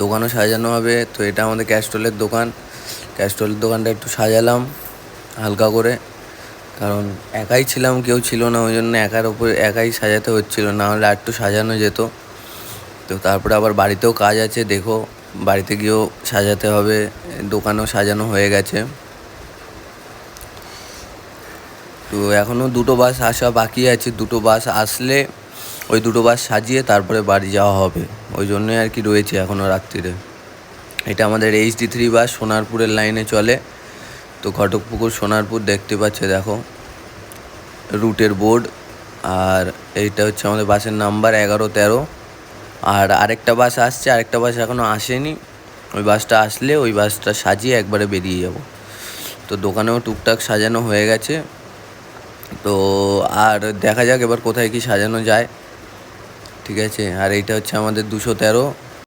দোকানও সাজানো হবে। তো এটা আমাদের ক্যাস্ট্রলের দোকান। ক্যাস্ট্রলের দোকানটা একটু সাজালাম হালকা করে, কারণ একাই ছিলাম, কেউ ছিল না, ওই জন্য একাই সাজাতে হচ্ছিলো, না হলে আর একটু সাজানো যেত। তো তারপরে আবার বাড়িতেও কাজ আছে, দেখো বাড়িতে গিয়েও সাজাতে হবে। দোকানও সাজানো হয়ে গেছে। তো এখনও 2টো বাস আসা বাকি আছে। 2টো বাস আসলে ওই 2টো বাস সাজিয়ে তারপরে বাড়ি যাওয়া হবে, ওই জন্যই আর কি রয়েছে এখনও রাত্রিরে। এটা আমাদের HD3 বাস, সোনারপুরের লাইনে চলে। তো ঘটকপুকুর সোনারপুর দেখতে পাচ্ছে, দেখো রুটের বোর্ড। আর এইটা হচ্ছে আমাদের বাসের নাম্বার 11-13। আর আরেকটা বাস আসছে, আরেকটা বাস এখনও আসেনি। ওই বাসটা আসলে ওই বাসটা সাজিয়ে একবারে বেরিয়ে যাব। তো দোকানেও টুকটাক সাজানো হয়ে গেছে। তো আর দেখা যাক এবার কোথায় কি সাজানো যায়, ঠিক আছে। আর এইটা হচ্ছে আমাদের 213